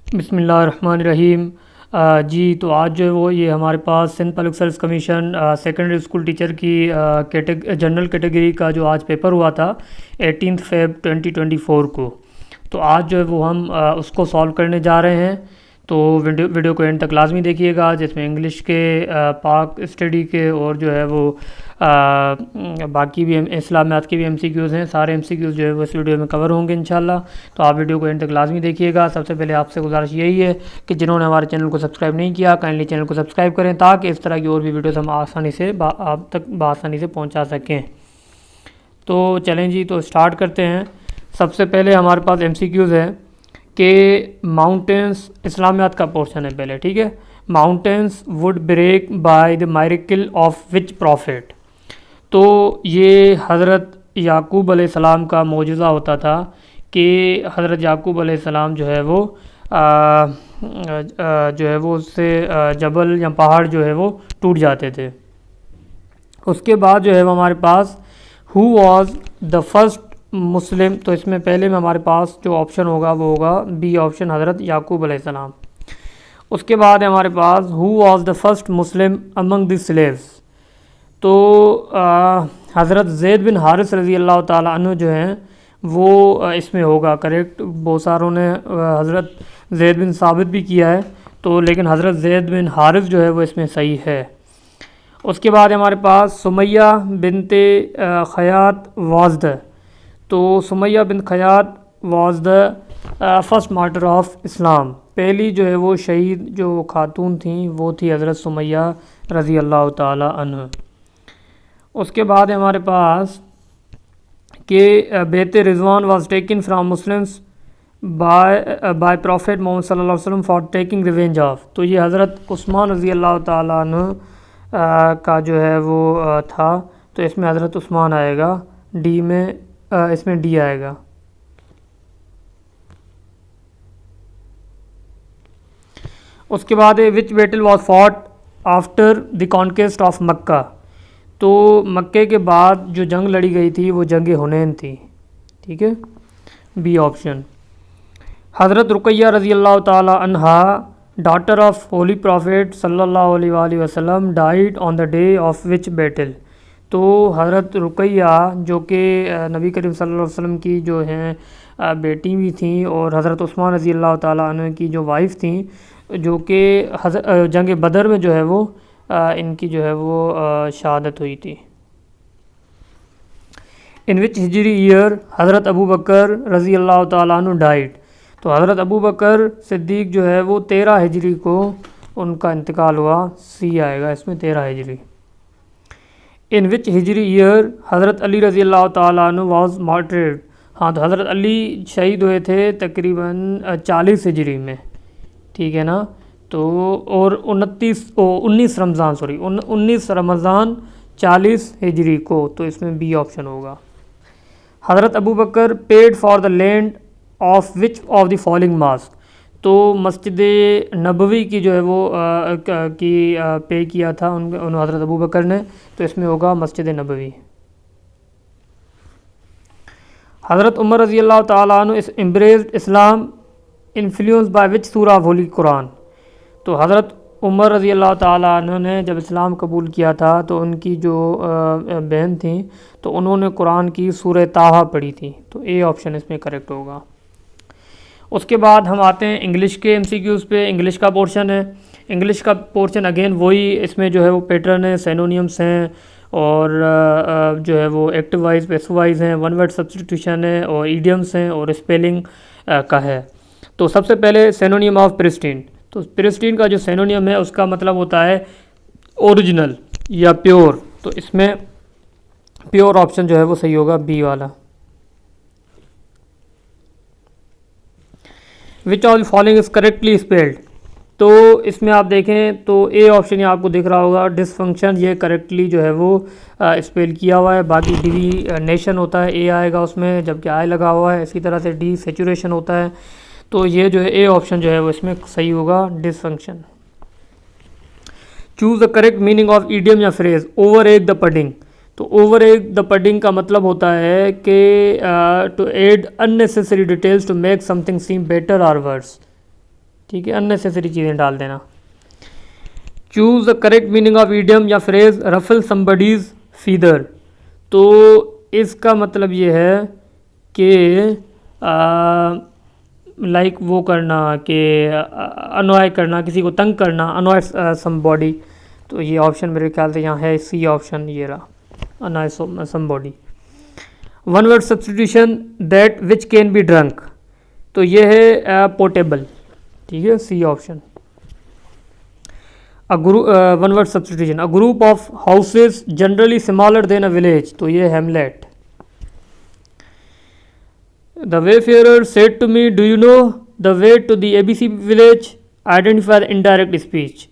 बिस्मिल्लाहिर्रहमानिर्रहीम। जी तो आज जो है वो ये हमारे पास Sindh public service commission secondary school teacher की जनरल कैटेगरी का जो आज पेपर हुआ था 18 फ़रवरी 2024 को। तो आज जो है वो हम उसको सॉल्व करने जा रहे हैं। तो वीडियो को एंड तक लाजमी देखिएगा, जिसमें इंग्लिश के पाक स्टडी के और जो है वो बाकी भी इस्लाम मैथ के भी MCQs हैं। सारे MCQs जो है वो इस वीडियो में कवर होंगे इंशाल्लाह। तो आप वीडियो को एंड तक लाजमी देखिएगा। सबसे पहले आपसे गुजारिश यही है कि जिन्होंने हमारे चैनल को सब्सक्राइब नहीं किया, काइंडली चैनल को सब्सक्राइब करें ताकि इस तरह की और भी वीडियोज़ हम आसानी से आप तक बआसानी से पहुँचा सकें। तो चलें जी, तो स्टार्ट करते हैं। सबसे पहले हमारे पास MCQs है कि माउंटेन्स, इस्लामियात का पोर्शन है पहले, ठीक है। Mountains would break by the miracle of which prophet. तो ये हज़रत याकूब अलैहिस्सलाम का मौजज़ा होता था कि हज़रत याकूब अलैहिस्सलाम जो है वो उससे जबल या पहाड़ जो है वो टूट जाते थे। उसके बाद जो है वो हमारे पास who was the first Muslim. तो इसमें पहले में हमारे पास जो ऑप्शन होगा वो होगा बी ऑप्शन, हज़रत याकूब अलैहिस्सलाम। उसके बाद है हमारे पास who was the first Muslim among the slaves. तो हज़रत ज़ैद बिन हारिस रज़ी अल्लाह ताला अन्हु जो हैं वो इसमें होगा करेक्ट। बहुत सारों ने हज़रत ज़ैद बिन साबित भी किया है, तो लेकिन हज़रत ज़ैद बिन हारिस जो है वो इसमें सही है। उसके बाद हमारे पास Sumaiya bint Khayyat was the. तो Sumaiya bin Khayyat was the first martyr of Islam. पहली जो है वो शहीद जो खातून थी वो थी हज़रत सुमैया रज़ी अल्लाह ताला अन्हा। उसके बाद हमारे पास कि बेत रिजवान was taken from Muslims by prophet Muhammad सल्लल्लाहु अलैहि वसल्लम फॉर टेकिंग रिवेंज ऑफ। तो ये हज़रत उस्मान रज़ी अल्लाह ताला अन्हु का जो है वो था। तो इसमें हज़रत उस्मान आएगा, डी में इसमें डी आएगा। उसके बाद which battle was fought after the conquest of Mecca. तो मक्के के बाद जो जंग लड़ी गई थी वो जंग हुनैन थी, ठीक है, बी ऑप्शन। हज़रत रुकैया रज़ी अल्लाह ताला अन्हा डॉटर ऑफ होली प्रॉफिट सल्लल्लाहु अलैहि वसल्लम died on the day of which battle. तो हज़रत रुकैया जो कि नबी करीम सल्लल्लाहु अलैहि वसल्लम की जो हैं बेटी भी थी और हज़रत उस्मान रज़ी अल्लाह ताला अन्हु की जो वाइफ थी, जो कि जंग बदर में जो है वो इनकी जो है वो शहादत हुई थी। इन विच हिजरी ईयर हज़रत अबू बकर रज़ी अल्लाह ताला अन्हु डाइड। तो हज़रत अबू बकर सिद्दीक़ जो है वो 13 हिजरी को उनका इंतकाल हुआ, सी आएगा इसमें 13 हिजरी। इन विच हिजरी ईयर हज़रत अली रज़ी अल्लाह ताला अन्हु वाज मार्टर्ड। हाँ, तो हज़रत अली शहीद हुए थे तकरीबन 40 हिजरी में, ठीक है ना। तो और 19 रमज़ान 40 हिजरी को, तो इसमें बी ऑप्शन होगा। हज़रत Abu Bakr paid for the land of which of the following mosque. तो मस्जिद नबवी की जो है वो पे किया था उन हज़रत अबू बकर ने, तो इसमें होगा मस्जिद नबवी। हज़रत उमर रज़ी अल्लाह ताला अन्हु embraced Islam influence by which सूरा ऑफ होली कुरान। तो हज़रत उमर रज़ी अल्लाह ताला अन्हु ने जब इस्लाम कबूल किया था तो उनकी जो बहन थी तो उन्होंने कुरान की सूरह ताहा पढ़ी थी, तो ए ऑप्शन इसमें करेक्ट होगा। उसके बाद हम आते हैं इंग्लिश के MCQs पे। इंग्लिश का पोर्शन है। इंग्लिश का पोर्शन अगेन वही, इसमें जो है वो पैटर्न है, सिनोनिम्स हैं और जो है वो एक्टिव वाइज पैसिव वाइज हैं, वन वर्ड सब्स्टिट्यूशन है और ईडियम्स हैं और स्पेलिंग का है। तो सबसे पहले सिनोनिम ऑफ प्रिस्टीन। तो प्रिस्टीन का जो सिनोनिम है उसका मतलब होता है ओरिजिनल या प्योर। तो इसमें प्योर ऑप्शन जो है वो सही होगा, बी वाला। विच of the following is correctly spelled. तो इसमें आप देखें तो ए ऑप्शन ये आपको दिख रहा होगा, डिसफंक्शन, ये करेक्टली जो है वो स्पेल किया हुआ है। बाकी डी नेशन होता है, ए आएगा उसमें, जबकि आई लगा हुआ है। इसी तरह से डी सेचुरेशन होता है। तो ये जो है ए ऑप्शन जो है वो इसमें सही होगा, dysfunction. Choose the correct meaning of idiom या phrase over egg the pudding. तो ओवर एग द पडिंग का मतलब होता है कि to add unnecessary details to make something seem better और वर्स। ठीक है, अननेसेसरी चीज़ें डाल देना। Choose the correct meaning of idiom या फ्रेज रफल समबडीज फीदर। तो इसका मतलब ये है कि लाइक वो करना कि अनॉय करना, किसी को तंग करना, अनॉय समबॉडी। तो ये ऑप्शन मेरे ख्याल से यहाँ है, सी ऑप्शन ये रहा, annoy somebody. One word substitution that which can be drunk. तो ये है पोर्टेबल, ठीक है, C option. One word substitution, a group of houses generally smaller than a village. तो ये hamlet. The wayfarer said to me, do you know the way to the ABC village? Identify the indirect speech।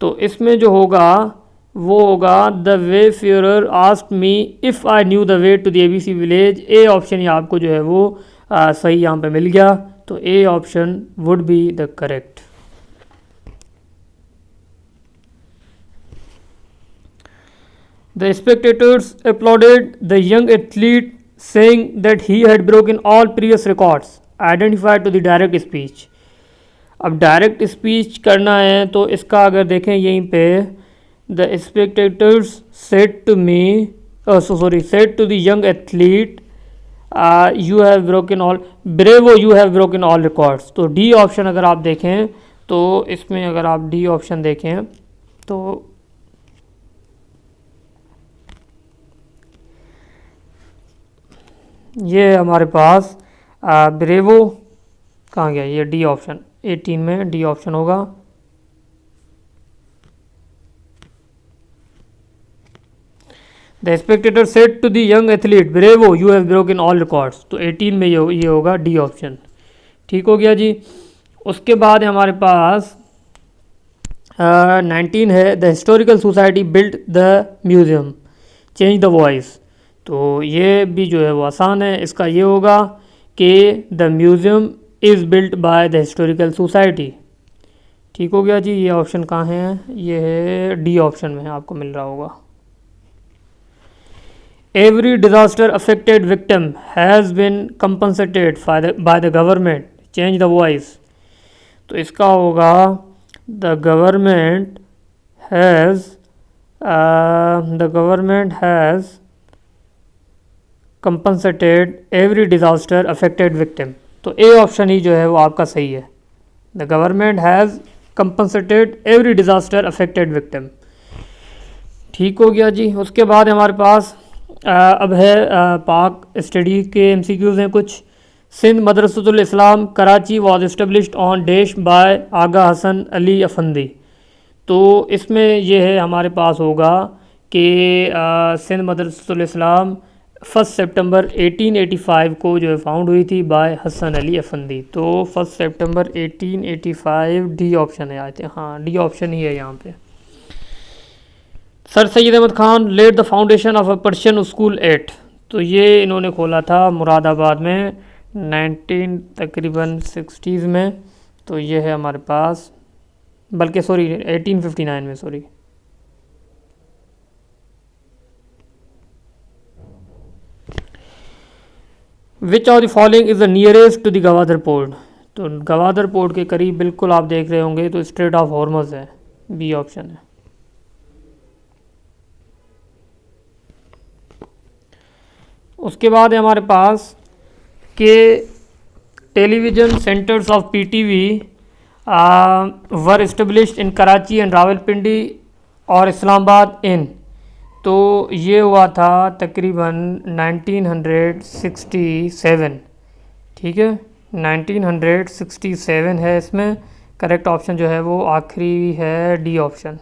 तो इसमें जो होगा वो होगा the wayfarer asked me if I knew the way to the ABC village। A option ही आपको जो है वो सही यहाँ पे मिल गया। तो A option would be the correct. The spectators applauded the young athlete saying that he had broken all previous records। Identify to the direct speech। अब डायरेक्ट स्पीच करना है तो इसका अगर देखें यहीं पे, the spectators said to me, said to the young athlete you have broken all, bravo you have broken all records. तो डी ऑप्शन अगर आप देखें तो इसमें अगर आप डी ऑप्शन देखें तो ये हमारे पास ब्रेवो कहाँ गया, ये डी ऑप्शन 18 में डी ऑप्शन होगा। The spectator said to the young athlete bravo you have broken all records. तो 18 में ये होगा डी ऑप्शन। ठीक हो गया जी। उसके बाद हमारे पास 19 है, the historical society built the museum, change the voice. तो ये भी जो है वो आसान है। इसका ये होगा कि the museum is built by the historical society. ठीक हो गया जी। ये ऑप्शन कहाँ है, ये है डी ऑप्शन में आपको मिल रहा होगा। Every disaster affected victim has been compensated by the government, change the voice. तो इसका होगा the government has compensated every disaster affected victim. तो ए ऑप्शन ही जो है वो आपका सही है, the government has compensated every disaster affected victim. ठीक हो गया जी। उसके बाद हमारे पास अब है पाक स्टडी के एमसीक्यूज़ हैं कुछ। Sindh Madressatul Islam Karachi was established on dash by Agha Hasan Ali Afandi. तो इसमें यह है हमारे पास होगा कि सिंध मदरसतुल इस्लाम 1 सितंबर 1885 को जो है फाउंड हुई थी बाय हसन अली अफंदी। तो 1 सितंबर 1885 डी ऑप्शन है आते हैं, हाँ डी ऑप्शन ही है यहाँ पे। Sir Syed Ahmad Khan led the foundation of a Persian school at. तो ये इन्होंने खोला था मुरादाबाद में 19 तकरीबन 60s में। तो ये है हमारे पास, बल्कि सॉरी 1859 में, sorry. Which of the following is the nearest to the Gwadar port. तो गवादर पोर्ट के करीब बिल्कुल आप देख रहे होंगे तो स्ट्रेट ऑफ हॉर्मज है, बी ऑप्शन है। उसके बाद है हमारे पास के television centres of PTV were established in Karachi and Rawalpindi और इस्लामाबाद इन। तो ये हुआ था तकरीबन 1967। ठीक है, 1967 है इसमें। करेक्ट ऑप्शन जो है वो आखिरी है डी ऑप्शन,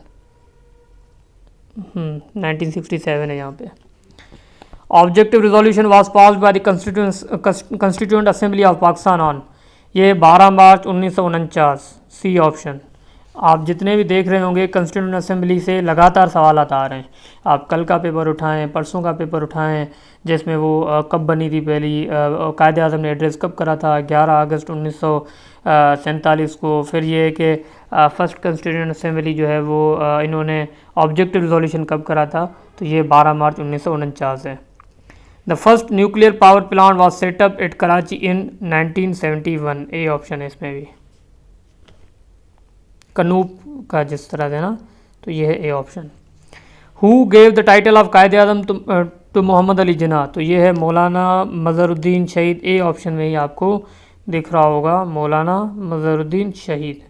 1967 है यहाँ पे। Objective resolution was passed by the constituent assembly of Pakistan on, ये 12 मार्च 1949, सी ऑप्शन। आप जितने भी देख रहे होंगे कंस्टिट्यूएंट असेंबली से लगातार सवाल आ रहे हैं। आप कल का पेपर उठाएं, परसों का पेपर उठाएं, जिसमें वो कब बनी थी पहली, कायदे आज़म ने एड्रेस कब करा था, 11 अगस्त 1947 को। फिर ये कि फर्स्ट कंस्टिट्यूएंट असेंबली जो है वो इन्होंने ऑब्जेक्टिव रिजोल्यूशन कब करा था, तो ये 12 मार्च 1949 है। The first nuclear power plant was set up at Karachi in 1971, A option है इसमें भी। कनूप का जिस तरह से ना, तो ये है A option. Who gave the title of Quaid Azam to Mohammad Ali Jinnah, तो ये है मौलाना मज़हरुद्दीन शहीद। ए ऑप्शन में ही आपको दिख रहा होगा मौलाना मज़हरुद्दीन शहीद।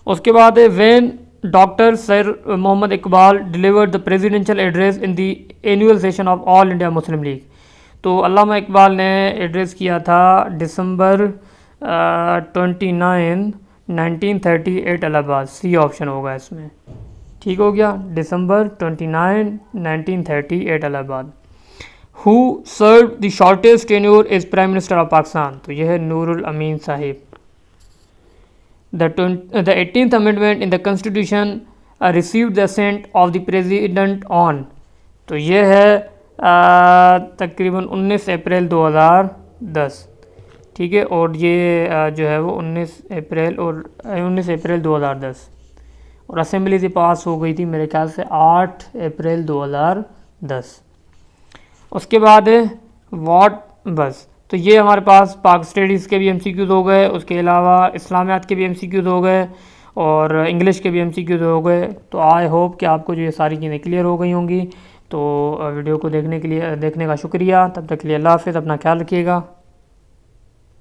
उसके बाद है when doctor sir Mohammad Iqbal delivered the presidential address in the annual session of all India Muslim League, तो अल्लामा इकबाल ने एड्रेस किया था दिसंबर 29 1938 इलाहाबाद। सी ऑप्शन होगा इसमें, ठीक हो गया, दिसंबर 29 1938 Allahabad. Who served the shortest tenure as prime minister of Pakistan, तो यह है नूरुल अमीन Sahib. The 18th amendment in the constitution received the assent of the president on, तो ये है तकरीबन 19 अप्रैल 2010, ठीक है, और ये जो है वो 19 अप्रैल 2010, और असेंबली से पास हो गई थी मेरे ख्याल से 8 अप्रैल 2010। उसके बाद व्हाट, बस तो ये हमारे पास पाक स्टडीज़ के भी एमसीक्यूज़ हो गए, उसके अलावा इस्लामियात के भी एमसीक्यूज़ हो गए और इंग्लिश के भी एमसीक्यूज़ हो गए। तो आई होप कि आपको जो ये सारी चीज़ें क्लियर हो गई होंगी। तो वीडियो को देखने का शुक्रिया। तब तक के लिए अल्लाह हाफ़िज़, अपना ख्याल रखिएगा।